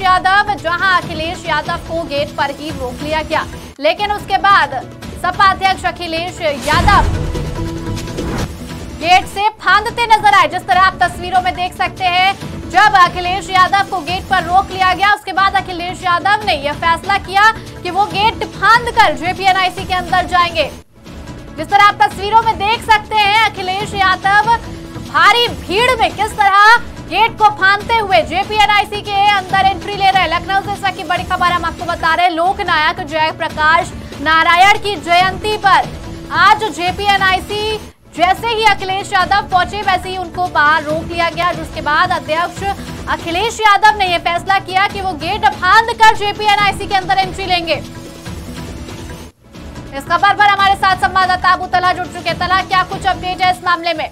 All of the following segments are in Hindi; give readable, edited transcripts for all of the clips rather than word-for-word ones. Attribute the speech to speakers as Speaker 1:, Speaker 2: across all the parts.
Speaker 1: यादव, जहां अखिलेश यादव को गेट पर ही रोक लिया गया। लेकिन उसके बाद सपा अध्यक्ष अखिलेश यादव गेट से फांदते नजर आए। जिस तरह आप तस्वीरों में देख सकते हैं, जब अखिलेश यादव को गेट पर रोक लिया गया, उसके बाद अखिलेश यादव ने यह फैसला किया कि वो गेट फांद कर जेपीएनआईसी के अंदर जाएंगे। जिस तरह आप तस्वीरों में देख सकते हैं, अखिलेश यादव भारी भीड़ में किस तरह गेट को फांदते हुए जेपीएनआईसी के अंदर एंट्री ले रहे हैं। लखनऊ से इस वक्त की बड़ी खबर हम आपको बता रहे हैं। लोकनायक जयप्रकाश नारायण की जयंती पर आज जेपीएनआईसी जैसे ही अखिलेश यादव पहुंचे, वैसे ही उनको बाहर रोक लिया गया। जिसके बाद अध्यक्ष अखिलेश यादव ने यह फैसला किया कि वो गेट फांद कर जेपीएनआईसी के अंदर एंट्री लेंगे। इस खबर पर हमारे साथ संवाददाता अबू तलहा जुड़ चुके हैं। तलहा, क्या कुछ अपडेट है इस मामले में?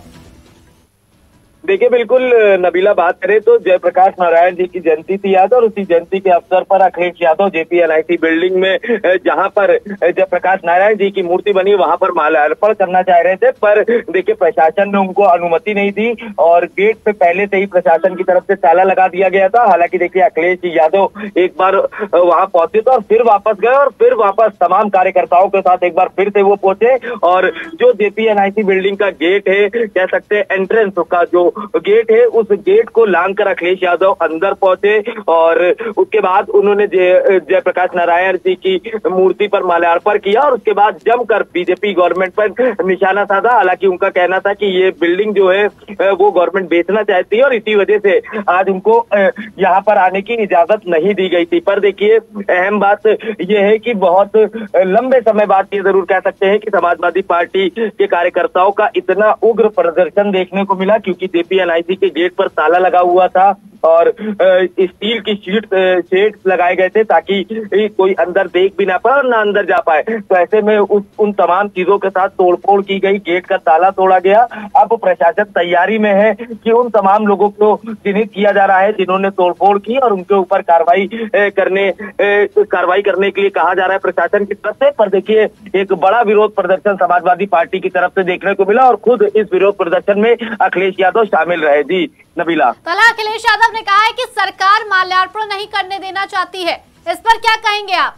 Speaker 2: देखिए, बिल्कुल नबीला, बात करें तो जयप्रकाश नारायण जी की जयंती थी आज, और उसी जयंती के अवसर पर अखिलेश यादव जेपीएनआईसी बिल्डिंग में, जहां पर जयप्रकाश नारायण जी की मूर्ति बनी, वहां पर माल्यार्पण करना चाह रहे थे। पर देखिए, प्रशासन ने उनको अनुमति नहीं दी और गेट पे पहले से ही प्रशासन की तरफ से ताला लगा दिया गया था। हालांकि देखिए, अखिलेश यादव एक बार वहां पहुंचे तो और फिर वापस गए, और फिर वापस तमाम कार्यकर्ताओं के साथ एक बार फिर से वो पहुंचे, और जो जेपीएनआईसी बिल्डिंग का गेट है, कह सकते हैं एंट्रेंस का जो गेट है, उस गेट को लांघकर अखिलेश यादव अंदर पहुंचे, और उसके बाद उन्होंने जयप्रकाश नारायण जी की मूर्ति पर माल्यार्पण किया, और उसके बाद जमकर बीजेपी गवर्नमेंट पर निशाना साधा। हालांकि उनका कहना था कि ये बिल्डिंग जो है वो गवर्नमेंट बेचना चाहती है, और इसी वजह से आज उनको यहाँ पर आने की इजाजत नहीं दी गई थी। पर देखिए, अहम बात यह है कि बहुत लंबे समय बाद ये जरूर कह सकते हैं कि समाजवादी पार्टी के कार्यकर्ताओं का इतना उग्र प्रदर्शन देखने को मिला, क्योंकि जेपीएनआईसी के गेट पर ताला लगा हुआ था और स्टील की शेड लगाए गए थे ताकि कोई अंदर देख भी ना पाए और ना अंदर जा पाए। तो ऐसे में उन तमाम चीजों के साथ तोड़फोड़ की गई, गेट का ताला तोड़ा गया। अब प्रशासन तैयारी में है कि उन तमाम लोगों को चिन्हित किया जा रहा है जिन्होंने तोड़फोड़ की, और उनके ऊपर कार्रवाई करने के लिए कहा जा रहा है प्रशासन की तरफ से। पर देखिए, एक बड़ा विरोध प्रदर्शन समाजवादी पार्टी की तरफ से देखने को मिला, और खुद इस विरोध प्रदर्शन में अखिलेश यादव शामिल रहे। जी नबीला।
Speaker 1: अखिलेश यादव ने कहा है कि सरकार माल्यार्पण नहीं करने देना चाहती है, इस पर क्या कहेंगे आप?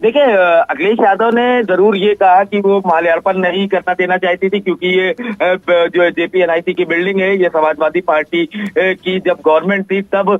Speaker 2: देखिए, अखिलेश यादव ने जरूर ये कहा कि वो माल्यार्पण नहीं करना देना चाहती थी, क्योंकि ये जो जेपीएनआईसी की बिल्डिंग है, ये समाजवादी पार्टी की जब गवर्नमेंट थी तब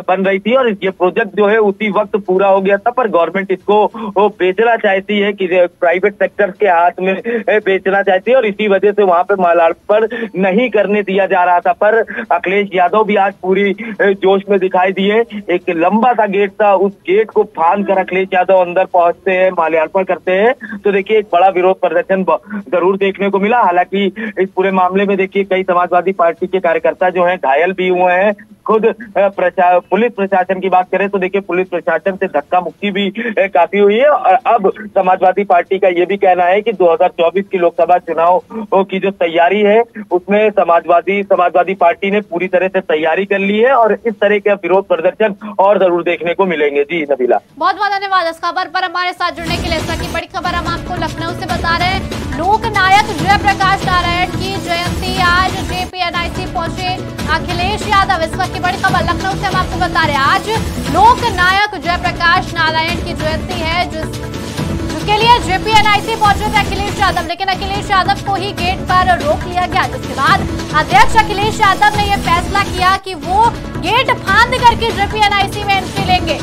Speaker 2: बन रही थी, और ये प्रोजेक्ट जो है उसी वक्त पूरा हो गया था। पर गवर्नमेंट इसको बेचना चाहती है, कि प्राइवेट सेक्टर के हाथ में बेचना चाहती है, और इसी वजह से वहां पे माल्यार्पण नहीं करने दिया जा रहा था। पर अखिलेश यादव भी आज पूरी जोश में दिखाई दिए। एक लंबा सा गेट था, उस गेट को फांद कर अखिलेश यादव अंदर पहुंचते हैं, माल्यार्पण करते हैं। तो देखिए, एक बड़ा विरोध प्रदर्शन जरूर देखने को मिला। हालांकि इस पूरे मामले में देखिए, कई समाजवादी पार्टी के कार्यकर्ता जो हैं घायल भी हुए हैं। खुद पुलिस प्रशासन की बात करें तो देखिए, पुलिस प्रशासन से धक्का मुक्की भी काफी हुई है। और अब समाजवादी पार्टी का ये भी कहना है कि 2024 की लोकसभा चुनाव की जो तैयारी है, उसमें समाजवादी पार्टी ने पूरी तरह से तैयारी कर ली है, और इस तरह के विरोध प्रदर्शन और जरूर देखने को मिलेंगे। जी नबीला,
Speaker 1: बहुत बहुत धन्यवाद इस खबर पर हमारे साथ जुड़ने के लिए। इस की बड़ी खबर हम आपको लखनऊ से बता रहे हैं। लोकनायक जयप्रकाश नारायण की जयंती, आज जेपीएनआईसी पहुंचे अखिलेश यादव। इस वक्त की बड़ी खबर लखनऊ से हम आपको बता रहे हैं। आज लोकनायक जयप्रकाश नारायण की जयंती है, जिसके लिए जेपीएनआईसी पहुंचे थे अखिलेश यादव, लेकिन अखिलेश यादव को ही गेट पर रोक लिया गया। जिसके बाद अध्यक्ष अखिलेश यादव ने यह फैसला किया कि वो गेट फांद करके जेपीएनआईसी में एंट्री लेंगे।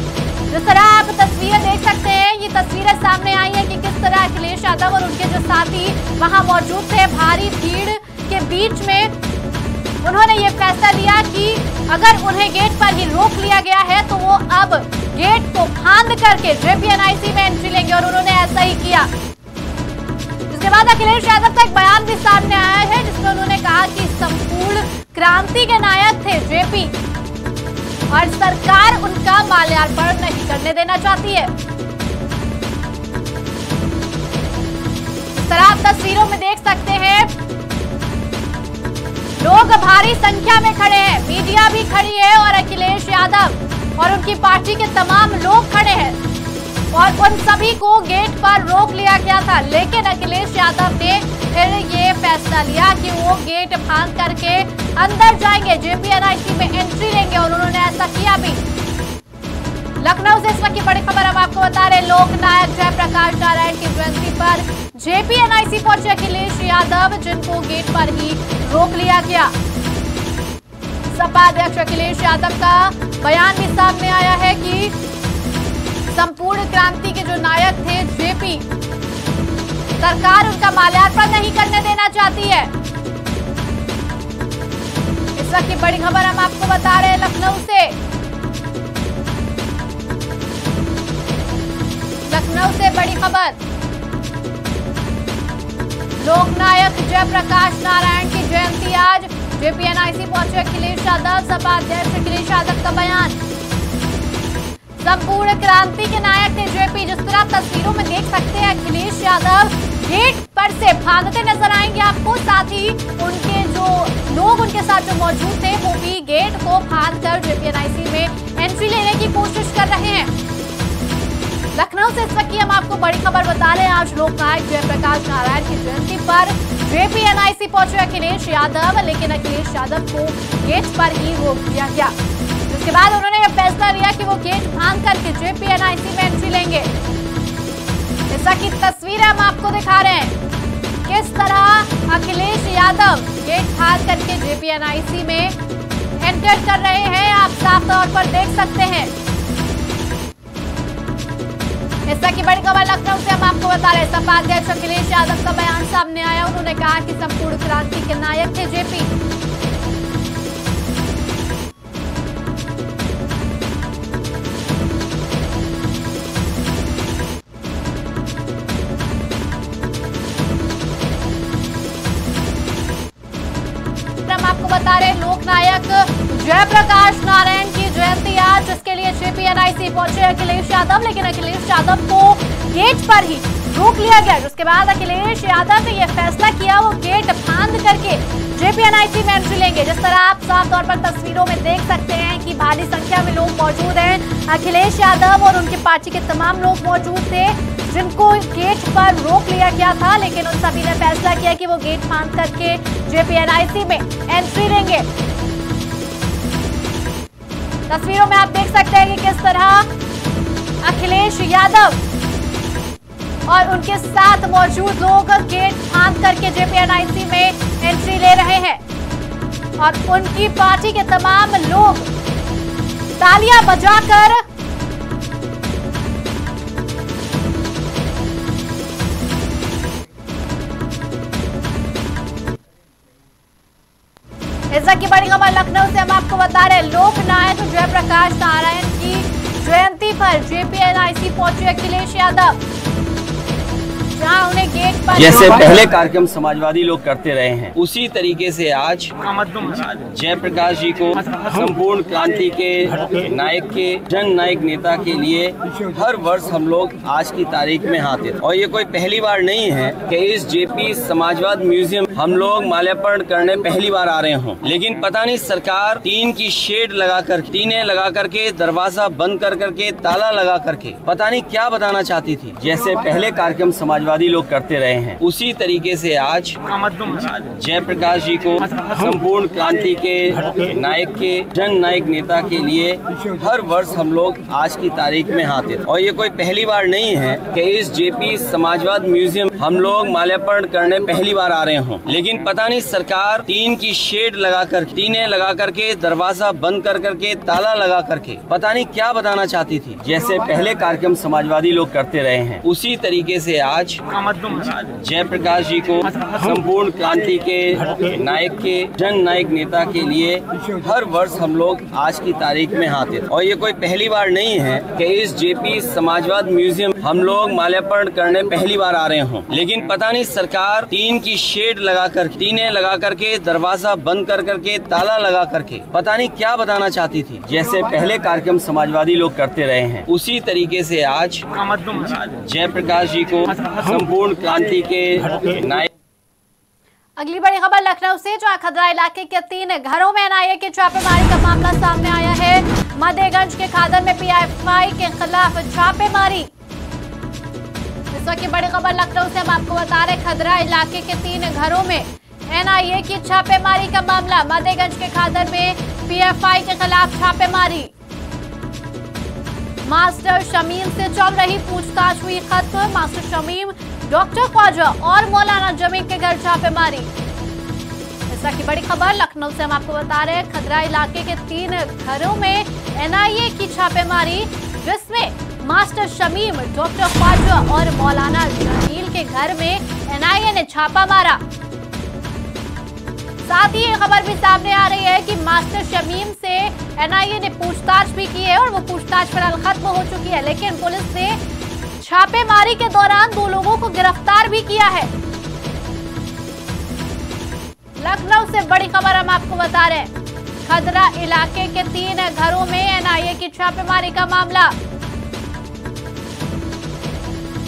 Speaker 1: जिस तरह आप तस्वीरें देख सकते हैं, ये तस्वीरें सामने आई है कि किस तरह अखिलेश यादव और उनके जो साथी वहां मौजूद थे, भारी भीड़ के बीच में उन्होंने ये फैसला लिया कि अगर उन्हें गेट पर ही रोक लिया गया है तो वो अब गेट को फांद करके जेपीएनआईसी में एंट्री लेंगे, और उन्होंने ऐसा ही किया। इसके बाद अखिलेश यादव का एक बयान भी सामने आया है, जिसमें उन्होंने कहा कि संपूर्ण क्रांति के नायक थे जेपी, और सरकार उनका माल्यार्पण नहीं करने देना चाहती है। इस तरह आप तस्वीरों में देख सकते हैं, लोग भारी संख्या में खड़े हैं, मीडिया भी खड़ी है, और अखिलेश यादव और उनकी पार्टी के तमाम लोग खड़े हैं, और उन सभी को गेट पर रोक लिया गया था। लेकिन अखिलेश यादव ने फिर ये फैसला लिया कि वो गेट फांद करके अंदर जाएंगे, जेपीएनआईसी में एंट्री लेंगे, और उन्होंने ऐसा किया भी। से इस वक्त की बड़ी खबर हम आपको बता रहे, लोकनायक जयप्रकाश नारायण की जयंती पर जेपीएनआईसी पहुंचे अखिलेश यादव, जिनको गेट पर ही रोक लिया गया। सपा अध्यक्ष अखिलेश यादव का बयान भी सामने आया है कि संपूर्ण क्रांति के जो नायक थे जेपी, सरकार उनका माल्यार्पण नहीं करने देना चाहती है। इस वक्त की बड़ी खबर हम आपको बता रहे हैं लखनऊ से। लखनऊ से बड़ी खबर, लोकनायक जयप्रकाश नारायण की जयंती आज, जेपीएनआईसी पहुंचे अखिलेश यादव, सपा अध्यक्ष अखिलेश यादव का बयान। संपूर्ण क्रांति के नायक थे जेपी, जिस तरह आप तस्वीरों में देख सकते हैं अखिलेश यादव गेट पर से भागते नजर आएंगे आपको, साथ ही उनके जो लोग उनके साथ जो मौजूद थे वो भी गेट को फांदकर जेपीएनआईसी में एंट्री लेने की कोशिश कर रहे हैं। लखनऊ से इस वक्त की हम आपको बड़ी खबर बता रहे हैं, आज लोकनायक जयप्रकाश नारायण की जयंती पर जेपीएनआईसी पहुंचे अखिलेश यादव, लेकिन अखिलेश यादव को गेट पर ही रोक दिया गया। जिसके बाद उन्होंने यह फैसला लिया कि वो गेट फांद करके जेपीएनआईसी में एंट्री लेंगे। जैसा की तस्वीर हम आपको दिखा रहे हैं, किस तरह अखिलेश यादव गेट फांद करके जेपीएनआईसी में एंटर कर रहे हैं, आप साफ तौर पर देख सकते हैं। ऐसा की बड़ी खबर लखनऊ से हम आपको बता रहे हैं, सपा अध्यक्ष अखिलेश यादव का बयान सामने आया। उन्होंने कहा कि संपूर्ण क्रांति के नायक थे जेपी। हम आपको बता रहे, लोकनायक जयप्रकाश नारायण की जयंती आज, जिसके लिए जेपीएनआईसी पहुंचे अखिलेश यादव, लेकिन अखिलेश यादव को गेट पर ही रोक लिया गया। जिसके बाद अखिलेश यादव ने यह फैसला किया वो गेट फांद करके जेपीएनआईसी में एंट्री लेंगे। जिस तरह आप साफ तौर पर तस्वीरों में देख सकते हैं कि भारी संख्या में लोग मौजूद हैं। अखिलेश यादव और उनके पार्टी के तमाम लोग मौजूद थे, जिनको गेट पर रोक लिया गया था, लेकिन उन सभी ने फैसला किया कि वो गेट फांद करके जेपीएनआईसी में एंट्री लेंगे। तस्वीरों में आप देख सकते हैं कि किस तरह अखिलेश यादव और उनके साथ मौजूद लोग गेट फांद करके जेपीएनआईसी में एंट्री ले रहे हैं और उनकी पार्टी के तमाम लोग तालियां बजाकर ऐसा की बड़ी खबर लखनऊ से हम आपको बता रहे, लोकनायक जयप्रकाश नारायण की जयंती पर जेपीएनआईसी पहुंचे अखिलेश यादव, जहां उन्हें गेट पर
Speaker 3: जैसे पहले कार्यक्रम समाजवादी लोग करते रहे हैं, उसी तरीके से आज जयप्रकाश जी को संपूर्ण क्रांति के नायक के जन नायक नेता के लिए हर वर्ष हम लोग आज की तारीख में आते थे। और ये कोई पहली बार नहीं है कि इस जेपी समाजवाद म्यूजियम हम लोग माल्यार्पण करने पहली बार आ रहे हों, लेकिन पता नहीं सरकार टीन की शेड लगाकर, टीनें लगा करके, दरवाजा बंद कर करके, ताला लगा करके पता नहीं क्या बताना चाहती थी। जैसे पहले कार्यक्रम समाजवादी लोग करते रहे हैं, उसी तरीके से आज जयप्रकाश जी को संपूर्ण क्रांति के नायक के जन नायक नेता के लिए हर वर्ष हम लोग आज की तारीख में आते थे। और ये कोई पहली बार नहीं है कि इस जेपी समाजवाद म्यूजियम हम लोग माल्यार्पण करने पहली बार आ रहे हों, लेकिन पता नहीं सरकार टीन की शेड लगाकर, टीनें लगा करके, दरवाजा बंद कर करके, ताला लगा करके पता नहीं क्या बताना चाहती थी। जैसे पहले कार्यक्रम समाजवादी लोग करते रहे हैं, उसी तरीके से आज जयप्रकाश जी को संपूर्ण क्रांति के नायक के जन नायक नेता के लिए हर वर्ष हम लोग आज की तारीख में आते थे। और ये कोई पहली बार नहीं है कि इस जेपी समाजवाद म्यूजियम हम लोग माल्यार्पण करने पहली बार आ रहे हों, लेकिन पता नहीं सरकार टीन की शेड लगाकर, टीनें लगा करके, दरवाजा बंद कर करके, ताला लगा करके पता नहीं क्या बताना चाहती थी। जैसे पहले कार्यक्रम समाजवादी लोग करते रहे हैं, उसी तरीके से आज जयप्रकाश जी को संपूर्ण क्रांति के नायक।
Speaker 1: अगली बड़ी खबर लखनऊ से, जहां खदरा इलाके के 3 घरों में एनआईए की छापेमारी का मामला सामने आया है। मध्यगंज के खादर में पीएफआई के खिलाफ छापेमारी। इस वक्त की बड़ी खबर लखनऊ से हम आपको बता रहे, खदरा इलाके के 3 घरों में एनआईए की छापेमारी का मामला। मध्यगंज के खादर में पीएफआई के खिलाफ छापेमारी। मास्टर शमीम से चल रही पूछताछ हुई खत्म। मास्टर शमीम, डॉक्टर ख्वाजा और मौलाना जमील के घर छापेमारी। ऐसा की बड़ी खबर लखनऊ से हम आपको बता रहे हैं। खदरा इलाके के 3 घरों में एनआईए की छापेमारी, जिसमें मास्टर शमीम, डॉक्टर ख्वाजा और मौलाना जमील के घर में एनआईए ने छापा मारा। साथ ही ये खबर भी सामने आ रही है कि मास्टर शमीम से एनआईए ने पूछताछ भी की है और वो पूछताछ फिलहाल खत्म हो चुकी है, लेकिन पुलिस ने छापेमारी के दौरान 2 लोगों को गिरफ्तार भी किया है। लखनऊ से बड़ी खबर हम आपको बता रहे हैं। खदरा इलाके के 3 घरों में एनआईए की छापेमारी का मामला।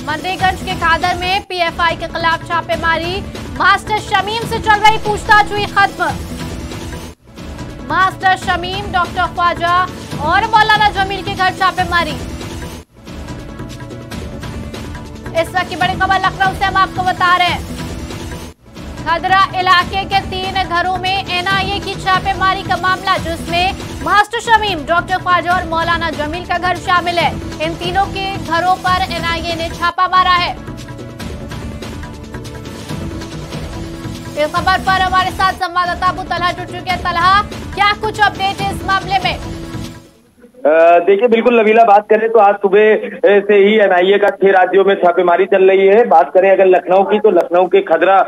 Speaker 1: मंडीगंज के खादर में पीएफआई के खिलाफ छापेमारी। मास्टर शमीम से चल रही पूछताछ हुई खत्म। मास्टर शमीम, डॉक्टर ख्वाजा और मौलाना जमील के घर छापेमारी। इस वक्त की बड़ी खबर लखनऊ से हम आपको बता रहे हैं। खदरा इलाके के 3 घरों में एनआईए की छापेमारी का मामला, जिसमें मास्टर शमीम, डॉक्टर ख्वाजा और मौलाना जमील का घर शामिल है। इन तीनों के घरों पर एनआईए ने छापा मारा है। इस खबर पर हमारे साथ संवाददाता अबू तलहा जुड़ चुके हैं। तलहा, क्या कुछ अपडेट है इस मामले में?
Speaker 2: देखिए, बिल्कुल नबीला, बात करें तो आज सुबह से ही एनआईए का 6 राज्यों में छापेमारी चल रही है। बात करें अगर लखनऊ की, तो लखनऊ के खदरा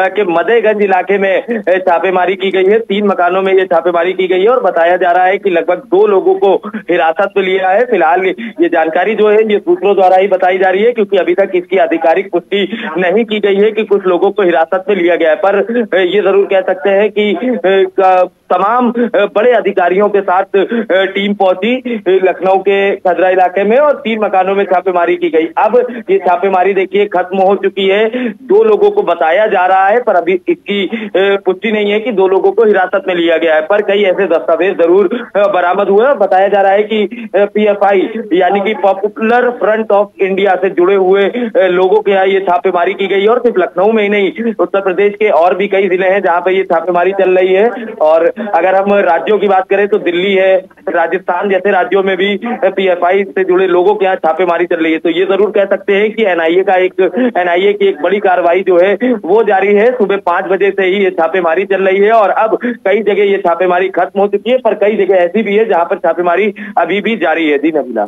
Speaker 2: के मदेगंज इलाके में छापेमारी की गई है। 3 मकानों में ये छापेमारी की गई है और बताया जा रहा है कि लगभग 2 लोगों को हिरासत में लिया है। फिलहाल ये जानकारी जो है ये सूत्रों द्वारा ही बताई जा रही है, क्योंकि अभी तक इसकी आधिकारिक पुष्टि नहीं की गई है कि कुछ लोगों को हिरासत में लिया गया है। पर ये जरूर कह सकते हैं कि तमाम बड़े अधिकारियों के साथ टीम पहुंची लखनऊ के खदरा इलाके में और 3 मकानों में छापेमारी की गई। अब ये छापेमारी देखिए खत्म हो चुकी है। 2 लोगों को बताया जा रहा है, पर अभी इसकी पुष्टि नहीं है कि 2 लोगों को हिरासत में लिया गया है। पर कई ऐसे दस्तावेज जरूर बरामद हुए। बताया जा रहा है कि पीएफआई यानी कि पॉपुलर फ्रंट ऑफ इंडिया से जुड़े हुए लोगों के यहाँ ये छापेमारी की गई है। और सिर्फ लखनऊ में ही नहीं, उत्तर प्रदेश के और भी कई जिले हैं जहाँ पर ये छापेमारी चल रही है। और अगर हम राज्यों की बात करें तो दिल्ली है, राजस्थान जैसे राज्यों में भी पीएफआई से जुड़े लोगों के यहाँ छापेमारी चल रही है। तो ये जरूर कह सकते हैं कि एनआईए की एक बड़ी कार्रवाई जो है वो जारी है। सुबह 5 बजे से ही ये छापेमारी चल रही है और अब कई जगह ये छापेमारी खत्म हो चुकी है, पर कई जगह ऐसी भी है जहाँ पर छापेमारी अभी भी जारी है। जी नबीला।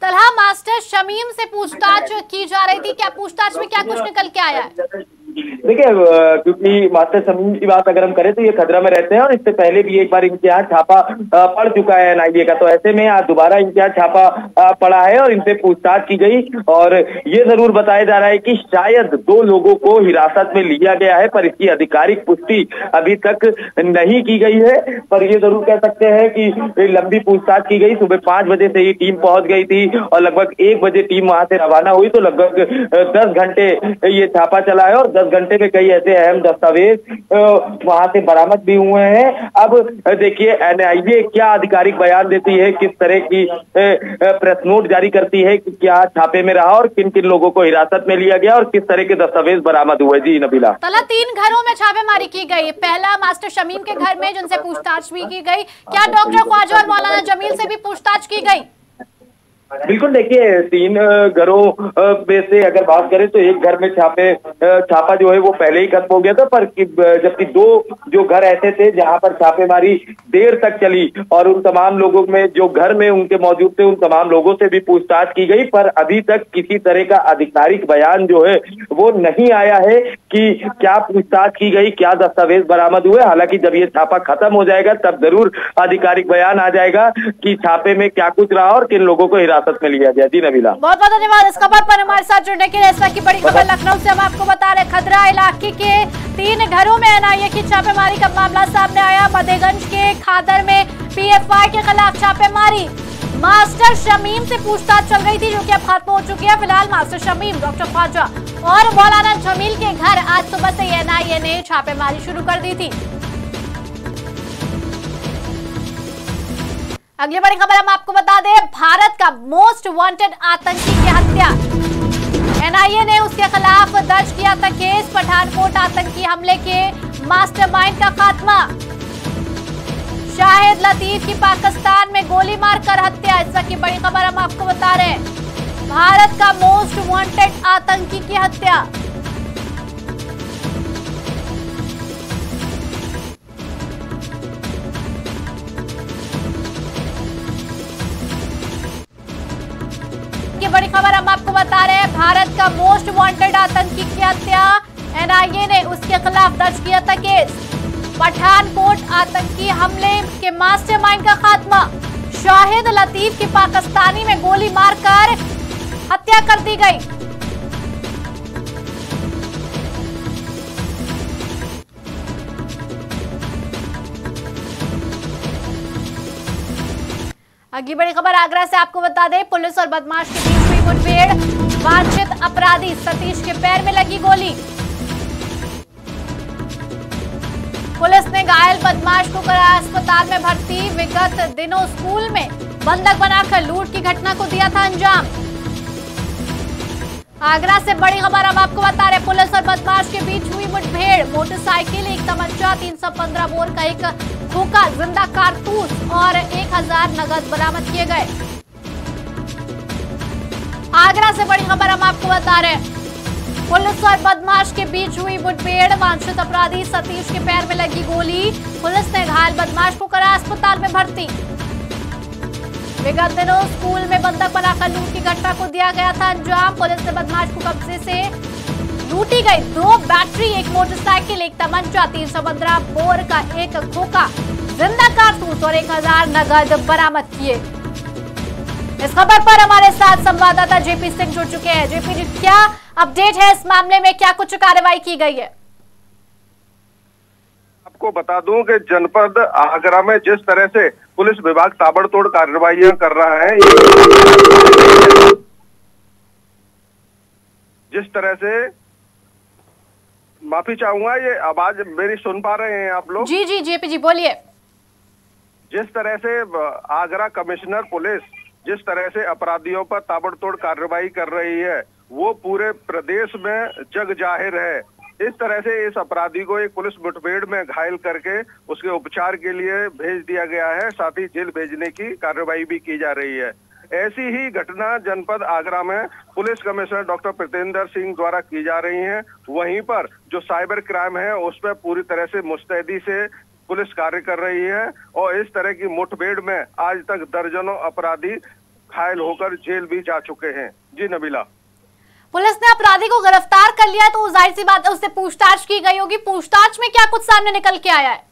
Speaker 1: तलहा, मास्टर शमीम से पूछताछ की जा रही थी, क्या पूछताछ में क्या कुछ निकल के आया है?
Speaker 2: देखिए, क्योंकि मास्टर शमीम की बात अगर हम करें तो ये खदरा में रहते हैं और इससे पहले भी एक बार इनके यहाँ छापा पड़ चुका है एनआईए का। तो ऐसे में आज दोबारा इनके यहाँ छापा पड़ा है और इनसे पूछताछ की गई। और ये जरूर बताया जा रहा है कि शायद 2 लोगों को हिरासत में लिया गया है, पर इसकी आधिकारिक पुष्टि अभी तक नहीं की गई है। पर ये जरूर कह सकते हैं कि लंबी पूछताछ की गई। सुबह 5 बजे से ही टीम पहुंच गई थी और लगभग 1 बजे टीम वहां से रवाना हुई। तो लगभग 10 घंटे ये छापा चला है और 10 घंटे में कई ऐसे अहम दस्तावेज वहां से बरामद भी हुए हैं। अब देखिए एनआईए क्या आधिकारिक बयान देती है, किस तरह की प्रेस नोट जारी करती है कि क्या छापे में रहा और किन किन लोगों को हिरासत में लिया गया और किस तरह के दस्तावेज बरामद हुए। जी नबीला।
Speaker 1: तला 3 घरों में छापेमारी की गई। पहला मास्टर शमीम के घर में, जिनसे पूछताछ भी की गई। क्या डॉक्टर ख्वाजा और मौलाना जमील से भी पूछताछ की गई?
Speaker 2: बिल्कुल, देखिए 3 घरों में से अगर बात करें तो एक घर में छापा जो है वो पहले ही खत्म हो गया था, पर जबकि 2 जो घर ऐसे थे जहां पर छापेमारी देर तक चली और उन तमाम लोगों में जो घर में उनके मौजूद थे उन तमाम लोगों से भी पूछताछ की गई। पर अभी तक किसी तरह का आधिकारिक बयान जो है वो नहीं आया है कि क्या पूछताछ की गई, क्या दस्तावेज बरामद हुए। हालांकि जब ये छापा खत्म हो जाएगा तब जरूर आधिकारिक बयान आ जाएगा कि छापे में क्या कुछ रहा और किन लोगों को हिरासत में लिया गया। जी नबीला,
Speaker 1: बहुत बहुत धन्यवाद इस खबर पर हमारे साथ जुड़ने के लिए। इस वक्त की बड़ी खबर लखनऊ से हम आपको बता रहे, खदरा इलाके के 3 घरों में एनआईए की छापेमारी का मामला सामने आया। मदेगंज के खादर में पीएफआई के खिलाफ छापेमारी। मास्टर शमीम से पूछताछ चल रही थी, जो कि अब खत्म हो चुकी है। फिलहाल मास्टर शमीम, डॉक्टर ख्वाजा और मौलाना जमील के घर आज सुबह से एनआईए ने छापेमारी शुरू कर दी थी। अगली बड़ी खबर हम आपको बता दें, भारत का मोस्ट वांटेड आतंकी की हत्या। एनआईए ने उसके खिलाफ दर्ज किया था केस। पठानकोट आतंकी हमले के मास्टरमाइंड का खात्मा। शाहिद लतीफ की पाकिस्तान में गोली मारकर हत्या। इस वक्त की बड़ी खबर हम आपको बता रहे हैं भारत का मोस्ट वांटेड आतंकी की हत्या। ये बड़ी खबर हम आपको बता रहे हैं, भारत का मोस्ट वांटेड आतंकी की हत्या। एनआईए ने उसके खिलाफ दर्ज किया था केस। पठानकोट आतंकी हमले के मास्टरमाइंड का खात्मा। शाहिद लतीफ की पाकिस्तानी में गोली मारकर हत्या कर दी गई। अगली बड़ी खबर आगरा से आपको बता दें, पुलिस और बदमाश के बीच हुई मुठभेड़। वांछित अपराधी सतीश के पैर में लगी गोली। पुलिस ने घायल बदमाश को कराया अस्पताल में भर्ती। विगत दिनों स्कूल में बंधक बनाकर लूट की घटना को दिया था अंजाम। आगरा से बड़ी खबर हम आपको बता रहे, पुलिस और बदमाश के बीच हुई मुठभेड़। मोटरसाइकिल, एक तमंचा, 315 बोर का एक खोखा, जिंदा कारतूस और 1000 नगद बरामद किए गए। आगरा से बड़ी खबर हम आपको बता रहे हैं, पुलिस और बदमाश के बीच हुई मुठभेड़। वांछित अपराधी सतीश के पैर में लगी गोली। पुलिस ने घायल बदमाश को कराया अस्पताल में भर्ती। विगत दिनों स्कूल में बंधक बनाकर लूट की घटना को दिया गया था अंजाम। पुलिस ने बदमाश को कब्जे से लूटी गई 2 बैटरी, एक मोटरसाइकिल, एक तमंचा, 315 बोर का एक खोखा, जिंदा कारतूस और 1000 नगद बरामद किए। इस खबर पर हमारे साथ संवाददाता जेपी सिंह जुड़ चुके हैं। जेपी जी, क्या अपडेट है इस मामले में, क्या कुछ कार्रवाई की गई है?
Speaker 4: आपको बता दूं कि जनपद आगरा में जिस तरह से पुलिस विभाग ताबड़तोड़ कार्रवाइयां कर रहा है, जिस तरह से, माफी चाहूंगा, ये आवाज मेरी सुन पा रहे हैं आप लोग?
Speaker 1: जी जी जेपी जी बोलिए।
Speaker 4: जिस तरह से आगरा कमिश्नर पुलिस जिस तरह से अपराधियों पर ताबड़तोड़ कार्रवाई कर रही है, वो पूरे प्रदेश में जग जाहिर है। इस तरह से इस अपराधी को एक पुलिस मुठभेड़ में घायल करके उसके उपचार के लिए भेज दिया गया है, साथ ही जेल भेजने की कार्रवाई भी की जा रही है। ऐसी ही घटना जनपद आगरा में police commissioner doctor Pritendra Singh द्वारा की जा रही है। वहीं पर जो साइबर क्राइम है उस पर पूरी तरह से मुस्तैदी से पुलिस कार्य कर रही है और इस तरह की मुठभेड़ में आज तक दर्जनों अपराधी घायल होकर जेल भी जा चुके हैं। जी नबीला,
Speaker 1: पुलिस ने अपराधी को गिरफ्तार कर लिया तो जाहिर सी बात है उससे पूछताछ की गई होगी। पूछताछ में क्या कुछ सामने निकल के आया है?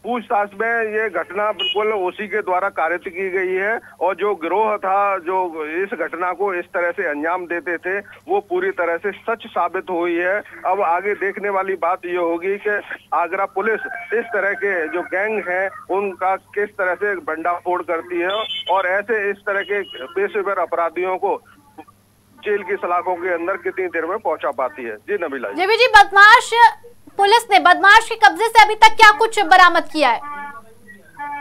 Speaker 4: पूछताछ में ये घटना बिल्कुल उसी के द्वारा कारित की गई है और जो गिरोह था जो इस घटना को इस तरह से अंजाम देते थे वो पूरी तरह से सच साबित हुई है। अब आगे देखने वाली बात ये होगी कि आगरा पुलिस इस तरह के जो गैंग हैं उनका किस तरह से भंडाफोड़ करती है और ऐसे इस तरह के पेशेवर अपराधियों को जेल की सलाखों के अंदर कितनी देर में पहुंचा पाती है। जी नबीला
Speaker 1: जी, पुलिस ने बदमाश के कब्जे से अभी तक क्या कुछ बरामद किया है?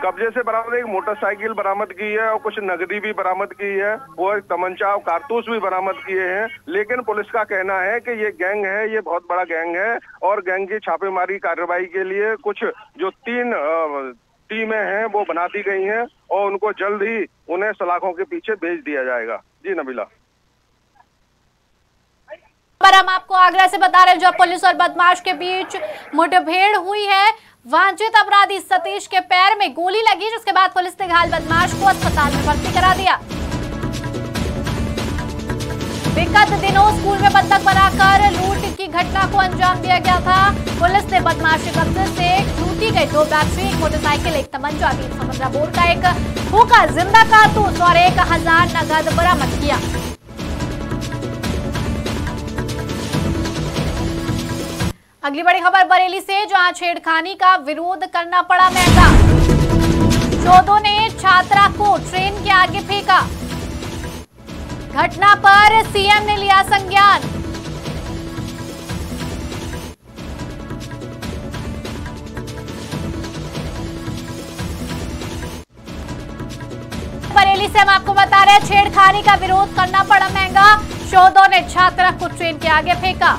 Speaker 4: कब्जे से बरामद एक मोटरसाइकिल बरामद की है और कुछ नकदी भी बरामद की है और एक तमंचा और कारतूस भी बरामद किए हैं। लेकिन पुलिस का कहना है कि ये गैंग है, ये बहुत बड़ा गैंग है और गैंग की छापेमारी कार्रवाई के लिए कुछ जो 3 टीमें हैं वो बना दी गई हैं और उनको जल्द ही उन्हें सलाखों के पीछे भेज दिया जाएगा। जी नबीला,
Speaker 1: पर हम आपको आगरा से बता रहे हैं, जो पुलिस और बदमाश के बीच मुठभेड़ हुई है। वांछित अपराधी सतीश के पैर में गोली लगी, जिसके बाद पुलिस ने घायल बदमाश को अस्पताल में भर्ती करा दिया। विगत दिनों स्कूल में बंधक बनाकर लूट की घटना को अंजाम दिया गया था। पुलिस ने बदमाश के कब्जे से लूटी गई 2 बैटरी, एक मोटरसाइकिल, एक तमंचा, 315 बोर का एक खोखा, जिंदा कारतूस और 1000 नगद बरामद किया। अगली बड़ी खबर बरेली से, जहां छेड़खानी का विरोध करना पड़ा महंगा। चौधों ने छात्रा को ट्रेन के आगे फेंका। घटना पर सीएम ने लिया संज्ञान। बरेली से हम आपको बता रहे हैं, छेड़खानी का विरोध करना पड़ा महंगा। चौधों ने छात्रा को ट्रेन के आगे फेंका।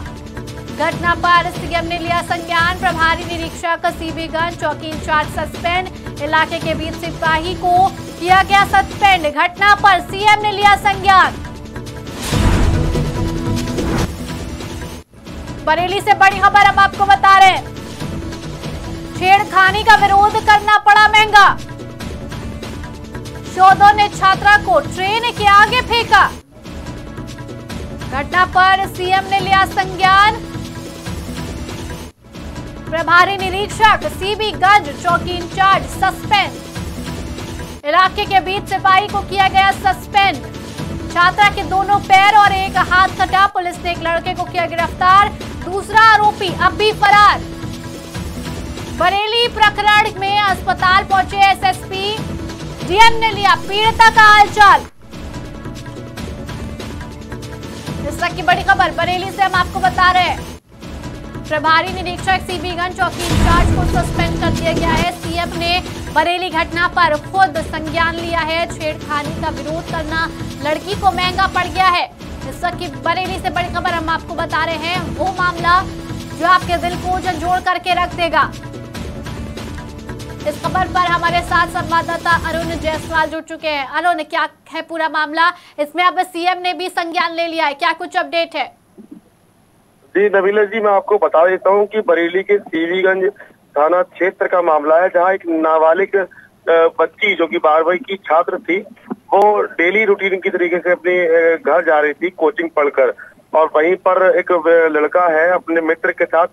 Speaker 1: घटना पर सीएम ने लिया संज्ञान। प्रभारी निरीक्षक सीबीगंज चौकी इंचार्ज सस्पेंड। इलाके के बीच सिपाही को किया गया सस्पेंड। घटना पर सीएम ने लिया संज्ञान। बरेली से बड़ी खबर हम आपको बता रहे हैं। छेड़खानी का विरोध करना पड़ा महंगा। शोधों ने छात्रा को ट्रेन के आगे फेंका। घटना पर सीएम ने लिया संज्ञान। प्रभारी निरीक्षक सीबीगंज चौकी इंचार्ज सस्पेंड। इलाके के बीच सिपाही को किया गया सस्पेंड। छात्रा के दोनों पैर और एक हाथ कटा। पुलिस ने एक लड़के को किया गिरफ्तार। दूसरा आरोपी अब भी फरार। बरेली प्रकरण में अस्पताल पहुंचे एसएसपी। डीएम ने लिया पीड़िता का हालचाल। इस तक की बड़ी खबर बरेली से हम आपको बता रहे हैं। प्रभारी निरीक्षक सीबीगंज चौकी इंचार्ज को सस्पेंड कर दिया गया है। सीएम ने बरेली घटना पर खुद संज्ञान लिया है। छेड़खानी का विरोध करना लड़की को महंगा पड़ गया है। इस वक्त की बरेली से बड़ी खबर हम आपको बता रहे हैं। वो मामला जो आपके दिल को झंझोड़ करके रख देगा। इस खबर पर हमारे साथ संवाददाता अरुण जायसवाल जुड़ चुके हैं। अरुण, क्या है पूरा मामला? इसमें अब सीएम ने भी संज्ञान ले लिया है, क्या कुछ अपडेट है?
Speaker 4: जी नबीला जी, मैं आपको बता देता हूं कि बरेली के सीबीगंज थाना क्षेत्र का मामला है, जहां एक नाबालिग बच्ची जो कि 12वीं की छात्र थी, वो डेली रूटीन की तरीके से अपने घर जा रही थी कोचिंग पढ़कर, और वहीं पर एक लड़का है अपने मित्र के साथ,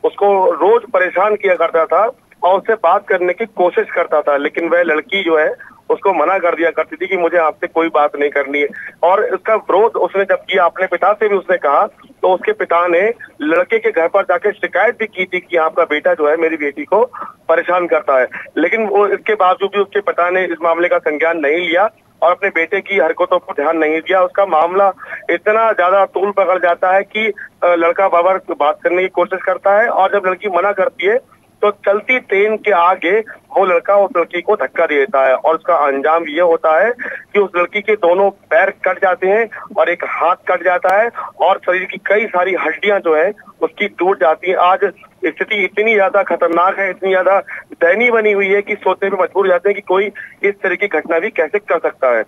Speaker 4: उसको रोज परेशान किया करता था और उससे बात करने की कोशिश करता था, लेकिन वह लड़की जो है उसको मना कर दिया करती थी कि मुझे आपसे कोई बात नहीं करनी है। और इसका विरोध उसने जब किया, अपने पिता से भी उसने कहा, तो उसके पिता ने लड़के के घर पर जाकर शिकायत भी की थी कि आपका बेटा जो है मेरी बेटी को परेशान करता है, लेकिन वो इसके बावजूद भी उसके पिता ने इस मामले का संज्ञान नहीं लिया और अपने बेटे की हरकतों पर ध्यान नहीं दिया। उसका मामला इतना ज्यादा तूल पकड़ जाता है कि लड़का बार बात करने की कोशिश करता है, और जब लड़की मना करती है तो चलती ट्रेन के आगे वो लड़का उस लड़की को धक्का दे देता है, और उसका अंजाम ये होता है कि उस लड़की के दोनों पैर कट जाते हैं और एक हाथ कट जाता है, और शरीर की कई सारी हड्डियां जो है उसकी टूट जाती है। आज स्थिति इतनी ज्यादा खतरनाक है, इतनी ज्यादा दयनीय बनी हुई है कि सोचने पे मजबूर जाते हैं कि कोई इस तरह की घटना भी कैसे कर सकता है।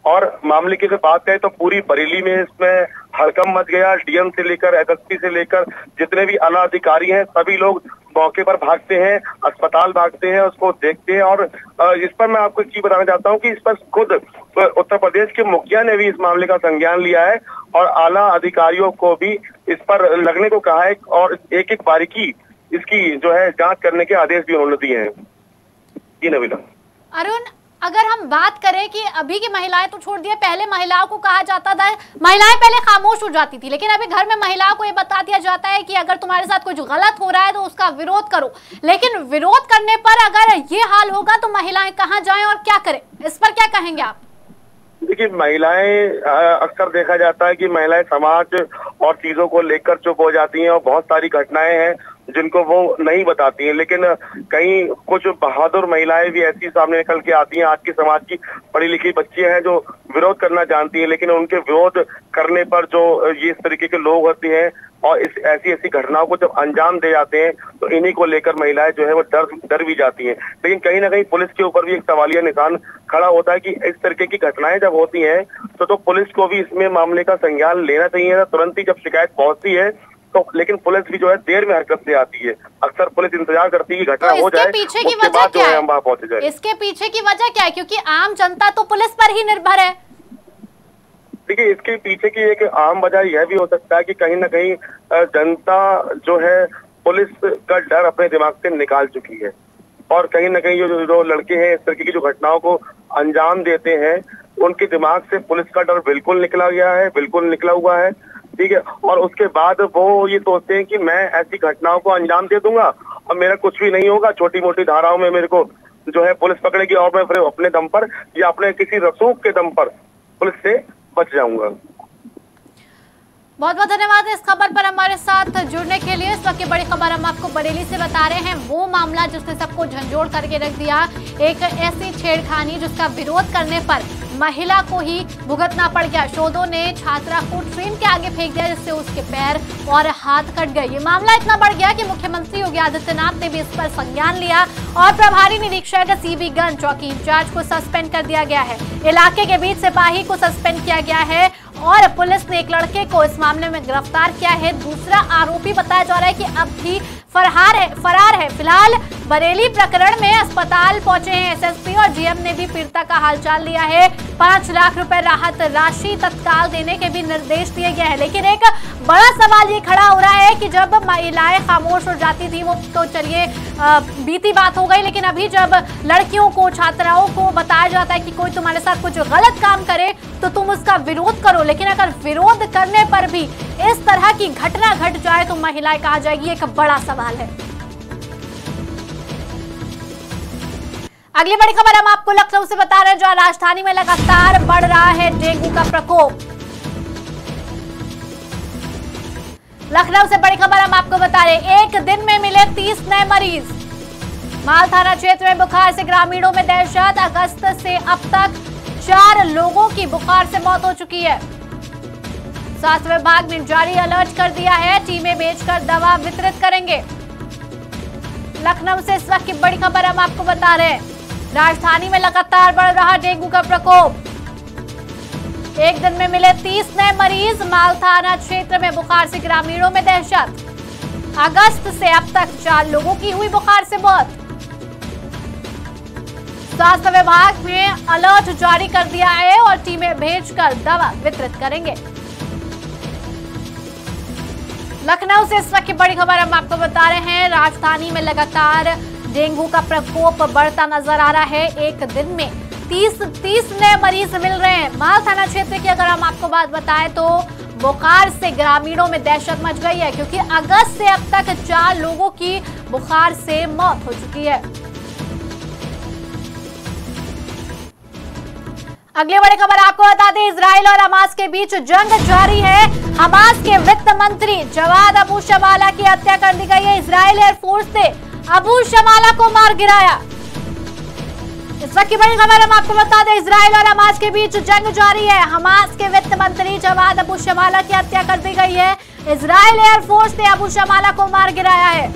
Speaker 4: और मामले की अगर बात करें तो पूरी बरेली में इसमें हड़कंप मच गया। डीएम से लेकर एसएसपी से लेकर जितने भी आला अधिकारी हैं, सभी लोग मौके पर भागते हैं, अस्पताल भागते हैं, उसको देखते हैं। और इस पर मैं आपको एक चीज बताना चाहता हूं कि इस पर खुद उत्तर प्रदेश के मुखिया ने भी इस मामले का संज्ञान लिया है और आला अधिकारियों को भी इस पर लगने को कहा है, और एक एक बारीकी इसकी जो है जांच करने के आदेश भी उन्होंने दिए हैं। जी नबीला।
Speaker 1: अरुण, अगर हम बात करें कि अभी की महिलाएं तो छोड़ दिए, पहले महिलाओं को कहा जाता था, महिलाएं पहले खामोश हो जाती थी, लेकिन अभी घर में महिलाओं को ये बता दिया जाता है कि अगर तुम्हारे साथ कुछ गलत हो रहा है तो उसका विरोध करो। लेकिन विरोध करने पर अगर ये हाल होगा तो महिलाएं कहाँ जाएं और क्या करें? इस पर क्या कहेंगे आप?
Speaker 4: देखिए, महिलाएं अक्सर देखा जाता है कि महिलाएं समाज और चीजों को लेकर चुप हो जाती हैं, और बहुत सारी घटनाएं हैं जिनको वो नहीं बताती हैं, लेकिन कहीं कुछ बहादुर महिलाएं भी ऐसी सामने निकल के आती हैं। आज के समाज की पढ़ी लिखी बच्चियां हैं जो विरोध करना जानती हैं, लेकिन उनके विरोध करने पर जो ये इस तरीके के लोग होते हैं और इस ऐसी घटनाओं को जब अंजाम दे जाते हैं तो इन्हीं को लेकर महिलाएं जो है वो डर भी जाती हैं। लेकिन कहीं ना कहीं पुलिस के ऊपर भी एक सवालिया निशान खड़ा होता है कि इस तरीके की घटनाएं जब होती हैं तो पुलिस को भी इसमें मामले का संज्ञान लेना चाहिए। तुरंत ही जब शिकायत पहुंचती है तो, लेकिन पुलिस भी जो है देर में हरकत से आती है। अक्सर पुलिस इंतजार करती है कि घटना हो जाए, उसके बाद जो है हम वहां पहुंचे जाए।
Speaker 1: इसके पीछे की वजह क्या है? क्योंकि आम जनता तो पुलिस पर ही निर्भर है।
Speaker 4: देखिए, इसके पीछे की एक आम वजह यह भी हो सकता है कि कहीं ना कहीं जनता जो है पुलिस का डर अपने दिमाग से निकाल चुकी है, और कहीं ना कहीं जो लड़के हैं इस तरह की जो घटनाओं को अंजाम देते हैं उनके दिमाग से पुलिस का डर बिल्कुल निकला गया है, बिल्कुल निकला हुआ है। ठीक है, और उसके बाद वो ये सोचते हैं कि मैं ऐसी घटनाओं को अंजाम दे दूंगा और मेरा कुछ भी नहीं होगा, छोटी मोटी धाराओं में मेरे को जो है पुलिस पकड़ेगी और मैं फिर अपने दम पर या अपने किसी रसूख के दम पर पुलिस से बच जाऊंगा।
Speaker 1: बहुत बहुत धन्यवाद इस खबर पर हमारे साथ जुड़ने के लिए। इस वक्त की बड़ी खबर हम आपको बरेली से बता रहे हैं। वो मामला जिसने सबको झंझोड़ करके रख दिया, एक ऐसी छेड़खानी जिसका विरोध करने पर महिला को ही भुगतना पड़ गया। शोधों ने छात्रा को ट्रेन के आगे फेंक दिया, जिससे उसके पैर और हाथ कट गए। ये मामला इतना बढ़ गया कि मुख्यमंत्री योगी आदित्यनाथ ने भी इस पर संज्ञान लिया और प्रभारी निरीक्षक सीबी गंज चौकी इंचार्ज को सस्पेंड कर दिया गया है। इलाके के बीच सिपाही को सस्पेंड किया गया है और पुलिस ने एक लड़के को इस मामले में गिरफ्तार किया है। दूसरा आरोपी बताया जा रहा है कि अब भी फरार है। फिलहाल बरेली प्रकरण में अस्पताल पहुंचे हैं एसएसपी और जीएम ने भी पीड़िता का हालचाल लिया है। 5 लाख रुपए राहत राशि तत्काल देने के भी निर्देश दिए गए हैं। लेकिन एक बड़ा सवाल ये खड़ा हो रहा है कि जब महिलाएं खामोश हो जाती थी वो तो चलिए बीती बात हो गई, लेकिन अभी जब लड़कियों को, छात्राओं को बताया जाता है कि कोई तुम्हारे साथ कुछ गलत काम करे तो तुम उसका विरोध करो, लेकिन अगर विरोध करने पर भी इस तरह की घटना घट जाए तो महिलाएं कहा जाएगी, एक बड़ा सवाल है। अगली बड़ी खबर हम आपको लखनऊ से बता रहे हैं, जहां राजधानी में लगातार बढ़ रहा है डेंगू का प्रकोप। लखनऊ से बड़ी खबर हम आपको बता रहे हैं, एक दिन में मिले 30 नए मरीज। माल थाना क्षेत्र में बुखार से ग्रामीणों में दहशत। अगस्त से अब तक 4 लोगों की बुखार से मौत हो चुकी है। स्वास्थ्य विभाग ने जारी अलर्ट कर दिया है, टीमें भेजकर दवा वितरित करेंगे। लखनऊ से इस वक्त की बड़ी खबर हम आपको बता रहे हैं, राजधानी में लगातार बढ़ रहा डेंगू का प्रकोप। एक दिन में मिले 30 नए मरीज। माल थाना क्षेत्र में बुखार से ग्रामीणों में दहशत। अगस्त से अब तक 4 लोगों की हुई बुखार से मौत। स्वास्थ्य विभाग ने अलर्ट जारी कर दिया है और टीमें भेजकर दवा वितरित करेंगे। लखनऊ से इस वक्त की बड़ी खबर हम आपको बता रहे हैं, राजधानी में लगातार डेंगू का प्रकोप बढ़ता नजर आ रहा है। एक दिन में 30 नए मरीज मिल रहे हैं। माल थाना क्षेत्र की अगर हम आपको बात बताएं तो बुखार से ग्रामीणों में दहशत मच गई है, क्योंकि अगस्त से अब तक 4 लोगों की बुखार से मौत हो चुकी है। अगली बड़ी खबर आपको बता दें, इजराइल और हमास के बीच जंग जारी है। हमास के वित्त मंत्री जवाद अबू शमाला की हत्या कर दी गई है। इजराइल एयरफोर्स ने अबू शमाला को मार गिराया। इस वक्त की बड़ी खबर हम आपको बता दें, इजराइल और हमास के बीच जंग जारी है। हमास के वित्त मंत्री जवाद अबू शमाला की हत्या कर दी गई है। इजराइल एयरफोर्स ने अबू शमाला को मार गिराया है।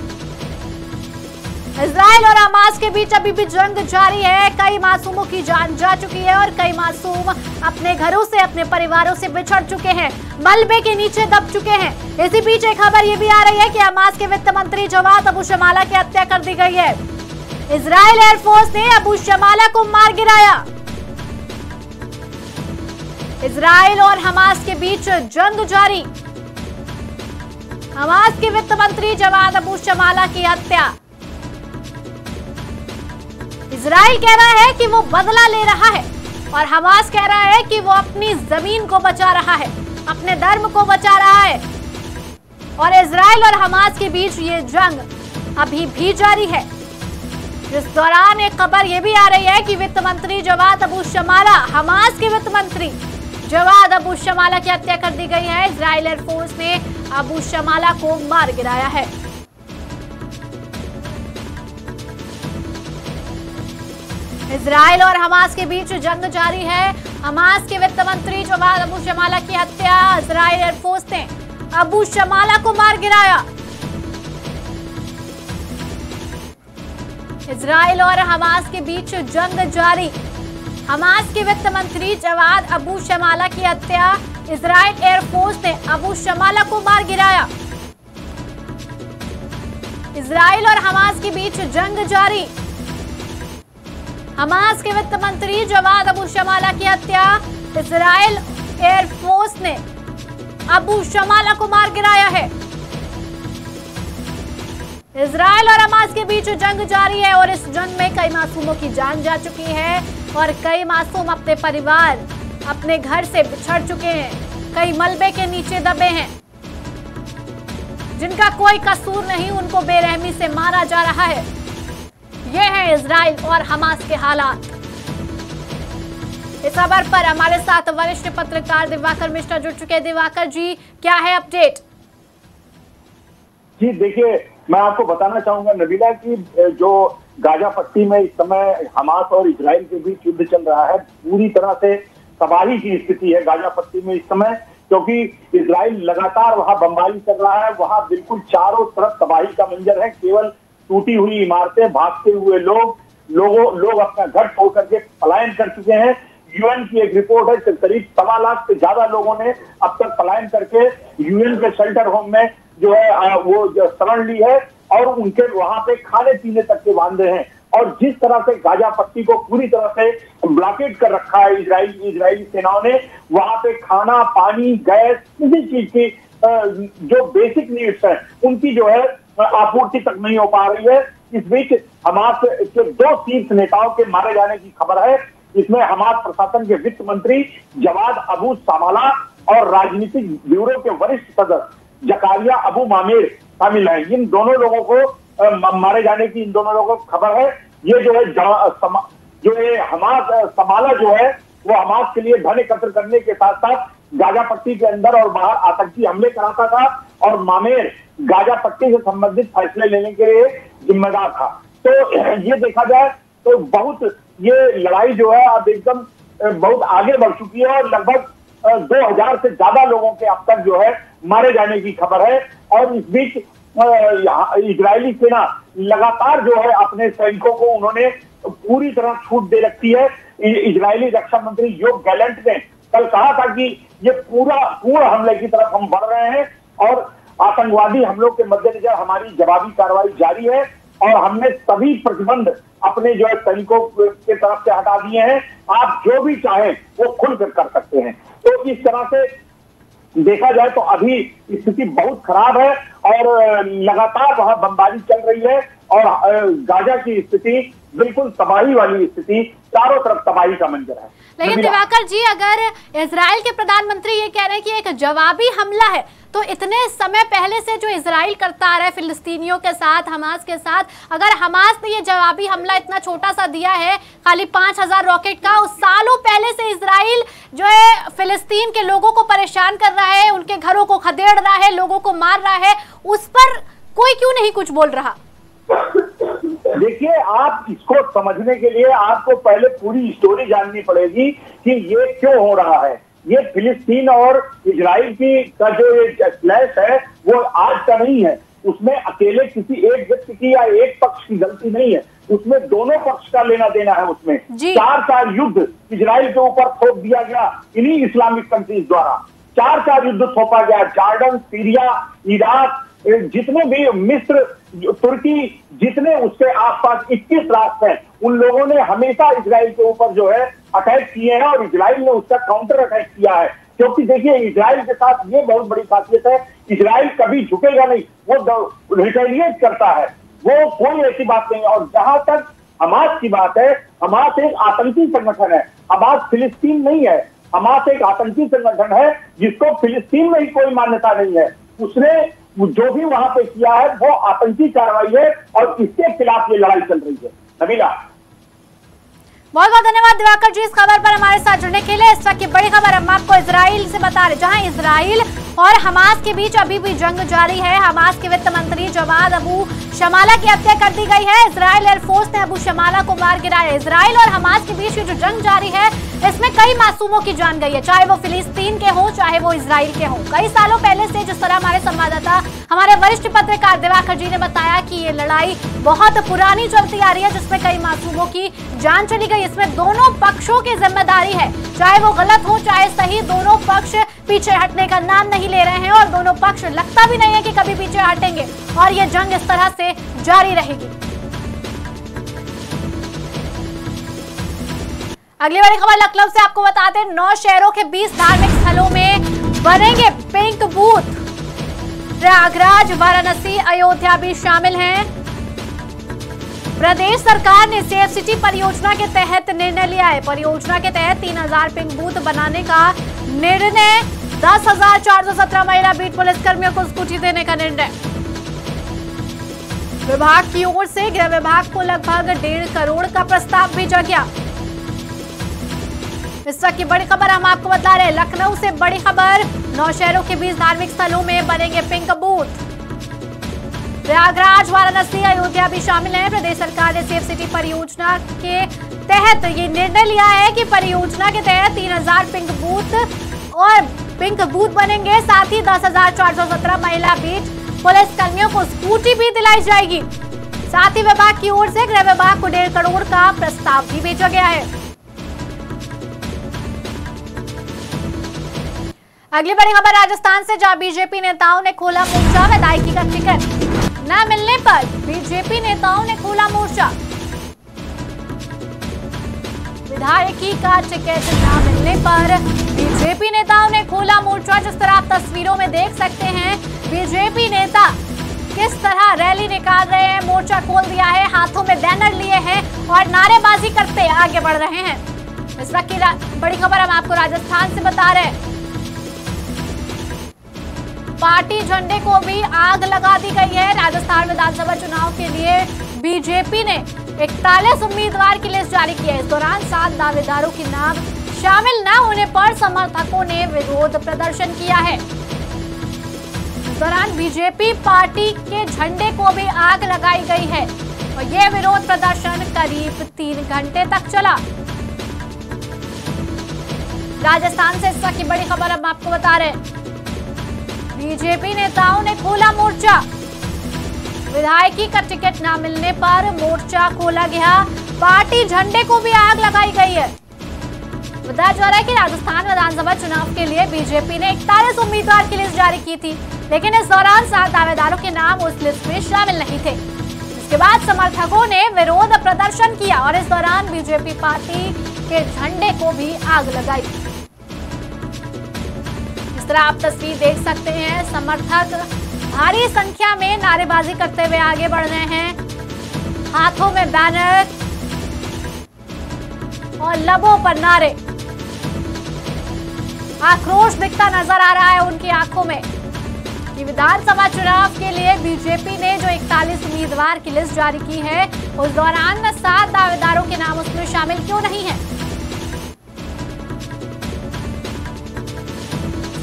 Speaker 1: इजराइल और हमास के बीच अभी भी जंग जारी है। कई मासूमों की जान जा चुकी है और कई मासूम अपने घरों से, अपने परिवारों से बिछड़ चुके हैं, मलबे के नीचे दब चुके हैं। इसी बीच एक खबर ये भी आ रही है कि हमास के वित्त मंत्री जवाद अबू शमाला की हत्या कर दी गई है। इजराइल एयरफोर्स ने अबू शमाला को मार गिराया। इजराइल और हमास के बीच जंग जारी। हमास के वित्त मंत्री जवाद अबू शमाला की हत्या। इजराइल कह रहा है कि वो बदला ले रहा है और हमास कह रहा है कि वो अपनी जमीन को बचा रहा है, अपने धर्म को बचा रहा है। और इजराइल और हमास के बीच ये जंग अभी भी जारी है। इस दौरान एक खबर ये भी आ रही है कि वित्त मंत्री जवाद अबू शमाला, हमास के वित्त मंत्री जवाद अबू शमाला की हत्या कर दी गई है। इजराइल एयरफोर्स ने अबू शमाला को मार गिराया है। इजराइल और हमास के बीच जंग जारी है। हमास के वित्त मंत्री जवाद अबू शमाला की हत्या। इजराइल एयरफोर्स ने अबू शमाला को मार गिराया। इजराइल और हमास के बीच जंग जारी। हमास के वित्त मंत्री जवाद अबू शमाला की हत्या। इजराइल एयरफोर्स ने अबू शमाला को मार गिराया। इजराइल और हमास के बीच जंग जारी। हमास के वित्त मंत्री जवाद अबू शमाला की हत्या। इजराइल एयरफोर्स ने अबू शमाला को मार गिराया है। इजराइल और हमास के बीच जंग जारी है और इस जंग में कई मासूमों की जान जा चुकी है और कई मासूम अपने परिवार, अपने घर से बिछड़ चुके हैं। कई मलबे के नीचे दबे हैं। जिनका कोई कसूर नहीं, उनको बेरहमी से मारा जा रहा है। ये है इजराइल और हमास के हालात। इस खबर पर हमारे साथ वरिष्ठ पत्रकार दिवाकर मिश्रा जुड़ चुके हैं। दिवाकर जी, क्या है अपडेट?
Speaker 5: जी देखिए, मैं आपको बताना चाहूंगा नबीला की जो गाजा पट्टी में इस समय हमास और इजराइल के बीच युद्ध चल रहा है। पूरी तरह से तबाही की स्थिति है गाजा पट्टी में इस समय, क्योंकि इजराइल लगातार वहां बमबारी कर रहा है। वहां बिल्कुल चारों तरफ तबाही का मंजर है, केवल टूटी हुई इमारतें, भागते हुए लोग अपना घर छोड़ करके पलायन कर चुके हैं। यूएन की एक रिपोर्ट है कि करीब 1.25 लाख से ज्यादा लोगों ने अब तक पलायन करके यूएन के शेल्टर होम में जो है वो शरण ली है और उनके वहां पे खाने पीने तक के वांदे हैं। और जिस तरह से गाजा पट्टी को पूरी तरह से ब्लॉकेट कर रखा है इजरायली सेनाओं ने, वहां पे खाना, पानी, गैस, किसी चीज की जो बेसिक नीड्स है उनकी जो है आपूर्ति तक नहीं हो पा रही है। इस बीच हमास के 2 शीर्ष नेताओं के मारे जाने की खबर है। इसमें हमास प्रशासन के वित्त मंत्री जवाद अबू शमाला और राजनीतिक ब्यूरो के वरिष्ठ सदस्य जकारिया अबू मामेर शामिल हैं। इन दोनों लोगों को मारे जाने की इन दोनों लोगों को खबर है। ये जो है हमास शमाला जो है वो हमास के लिए धन एकत्र करने के साथ साथ गाजा पट्टी के अंदर और बाहर आतंकी हमले कराता था और मामेर गाजा पट्टी से संबंधित फैसले लेने के लिए जिम्मेदार था। तो ये देखा जाए तो बहुत ये लड़ाई जो है अब एकदम बहुत आगे बढ़ चुकी है और लगभग 2000 से ज्यादा लोगों के अब तक जो है मारे जाने की खबर है। और इस बीच इजरायली सेना लगातार जो है अपने सैनिकों को उन्होंने पूरी तरह छूट दे रखी है। इजरायली रक्षा मंत्री योव गैलेंट ने कल कहा था कि ये पूर्ण हमले की तरफ हम बढ़ रहे हैं और आतंकवादी हमलों के मद्देनजर हमारी जवाबी कार्रवाई जारी है और हमने सभी प्रतिबंध अपने जो है सैनिकों के तरफ से हटा दिए हैं। आप जो भी चाहें वो खुलकर कर सकते हैं। तो इस तरह से देखा जाए तो अभी स्थिति बहुत खराब है और लगातार वहां बमबारी चल रही है और गाजा की स्थिति बिल्कुल तबाही वाली स्थिति, चारों तरफ तबाही का मंजर है।
Speaker 1: लेकिन दिवाकर जी, अगर इजराइल के प्रधानमंत्री ये कह रहे हैं कि एक जवाबी हमला है, तो इतने समय पहले से जो इजराइल करता आ रहा है फिलिस्तीनियों के साथ, हमास के साथ, अगर हमास ने ये जवाबी हमला इतना छोटा सा दिया है खाली 5000 रॉकेट का, उस सालों पहले से इजराइल जो है फिलिस्तीन के लोगों को परेशान कर रहा है, उनके घरों को खदेड़ रहा है, लोगों को मार रहा है, उस पर कोई क्यों नहीं कुछ बोल रहा?
Speaker 5: देखिए, आप इसको समझने के लिए आपको पहले पूरी स्टोरी जाननी पड़ेगी कि ये क्यों हो रहा है। ये फिलिस्तीन और इजराइल की का जो ये क्लैश है वो आज का नहीं है। उसमें अकेले किसी एक व्यक्ति की या एक पक्ष की गलती नहीं है, उसमें दोनों पक्ष का लेना देना है। उसमें 4 युद्ध इजराइल के ऊपर थोप दिया गया इन्हीं इस्लामिक कंट्रीज द्वारा। 4 युद्ध थोपा गया। जॉर्डन, सीरिया, इराक, जितने भी मिस्र, तुर्की, जितने उसके आसपास 21 राष्ट्र हैं, उन लोगों ने हमेशा इजराइल के ऊपर जो है अटैक किए हैं और इजराइल ने उसका काउंटर अटैक किया है। क्योंकि देखिए, इजराइल के साथ ये बहुत बड़ी खासियत है, इजराइल कभी झुकेगा नहीं, वो रिटेलिएट करता है, वो कोई ऐसी बात नहीं। और जहां तक हमास की बात है, हमास एक आतंकी संगठन है, हमास फिलिस्तीन नहीं है। हमास एक आतंकी संगठन है जिसको फिलिस्तीन में ही कोई मान्यता नहीं है। उसने जो भी वहां पे किया है वो आतंकी कार्रवाई है और इसके खिलाफ ये लड़ाई चल रही है। नबीला,
Speaker 1: बहुत बहुत धन्यवाद दिवाकर जी इस खबर पर हमारे साथ जुड़ने के लिए। इस वक्त की बड़ी खबर हम आपको इजराइल से बता रहे, जहां इजराइल और हमास के बीच अभी भी जंग जारी है। हमास के वित्त मंत्री जवाद अबू शमाला की हत्या कर दी गई है। इजराइल एयरफोर्स ने अबू शमाला को मार गिराया। इजराइल और हमास के बीच जो जंग जारी है इसमें कई मासूमों की जान गई है, चाहे वो फिलिस्तीन के हों चाहे वो इजराइल के हों। कई सालों पहले से जिस तरह हमारे संवाददाता, हमारे वरिष्ठ पत्रकार दिवाकर जी ने बताया कि ये लड़ाई बहुत पुरानी चलती आ रही है जिसमें कई मासूमों की जान चली गई। इसमें दोनों पक्षों की जिम्मेदारी है, चाहे वो गलत हो चाहे सही, दोनों पक्ष पीछे हटने का नाम नहीं ले रहे हैं और दोनों पक्ष लगता भी नहीं है कि कभी पीछे हटेंगे और ये जंग इस तरह से जारी रहेगी। अगली बड़ी खबर लखनऊ से आपको बता दें, 9 शहरों के 20 धार्मिक स्थलों में बनेंगे पिंक बूथ। प्रयागराज, वाराणसी, अयोध्या भी शामिल हैं। प्रदेश सरकार ने सेफ सिटी परियोजना के तहत निर्णय लिया है। परियोजना के तहत 3000 पिंक बूथ बनाने का निर्णय, 10,417 महिला बीट पुलिस कर्मियों को स्कूटी देने का निर्णय। विभाग की ओर से गृह विभाग को लगभग 1.5 करोड़ का प्रस्ताव भेजा गया। इस वक्त की बड़ी खबर हम आपको बता रहे हैं, लखनऊ से बड़ी खबर, 9 शहरों के 20 धार्मिक स्थलों में बनेंगे पिंक बूथ। प्रयागराज, वाराणसी, अयोध्या भी शामिल हैं। प्रदेश सरकार ने सेफ सिटी परियोजना के तहत ये निर्णय लिया है कि परियोजना के तहत 3000 पिंक बूथ बनेंगे। साथ ही 10,417 महिला बीट पुलिस कर्मियों को स्कूटी भी दिलाई जाएगी। साथ ही विभाग की ओर से गृह विभाग को 1.5 करोड़ का प्रस्ताव भी भेजा गया है। अगली बड़ी खबर राजस्थान से, जहां बीजेपी नेताओं ने खोला मोर्चा। विधायकी का टिकट न मिलने पर बीजेपी नेताओं ने खोला मोर्चा। विधायकी का टिकट न मिलने पर बीजेपी नेताओं ने खोला मोर्चा। जिस तरह आप तस्वीरों में देख सकते हैं, बीजेपी नेता किस तरह रैली निकाल रहे हैं, मोर्चा खोल दिया है, हाथों में बैनर लिए हैं और नारेबाजी करते आगे बढ़ रहे हैं। इस वक्त की बड़ी खबर हम आपको राजस्थान से बता रहे हैं। पार्टी झंडे को भी आग लगा दी गई है। राजस्थान विधानसभा चुनाव के लिए बीजेपी ने 41 उम्मीदवार की लिस्ट जारी की है। इस दौरान 7 दावेदारों के नाम शामिल न होने पर समर्थकों ने विरोध प्रदर्शन किया है। इस दौरान बीजेपी पार्टी के झंडे को भी आग लगाई गई है और यह विरोध प्रदर्शन करीब 3 घंटे तक चला। राजस्थान से इस वक्त की बड़ी खबर हम आपको बता रहे हैं। बीजेपी नेताओं ने खोला मोर्चा। विधायकी का टिकट न मिलने पर मोर्चा खोला गया। पार्टी झंडे को भी आग लगाई गई है। बताया जा रहा है कि राजस्थान विधानसभा चुनाव के लिए बीजेपी ने 41 उम्मीदवार की लिस्ट जारी की थी, लेकिन इस दौरान 7 दावेदारों के नाम उस लिस्ट में शामिल नहीं थे। इसके बाद समर्थकों ने विरोध प्रदर्शन किया और इस दौरान बीजेपी पार्टी के झंडे को भी आग लगाई। आप तस्वीर देख सकते हैं, समर्थक भारी संख्या में नारेबाजी करते हुए आगे बढ़ रहे हैं। हाथों में बैनर और लबों पर नारे। आक्रोश दिखता नजर आ रहा है उनकी आंखों में कि विधानसभा चुनाव के लिए बीजेपी ने जो 41 उम्मीदवार की लिस्ट जारी की है, उस दौरान 7 दावेदारों के नाम उसमें शामिल क्यों नहीं है।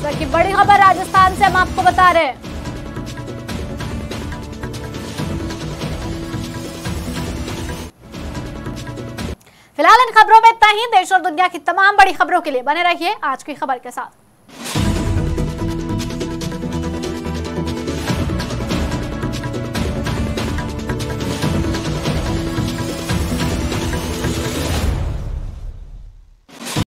Speaker 1: की बड़ी खबर राजस्थान से हम आपको बता रहे हैं। फिलहाल इन खबरों में इतना ही। देश और दुनिया की तमाम बड़ी खबरों के लिए बने रहिए आज की खबर के साथ।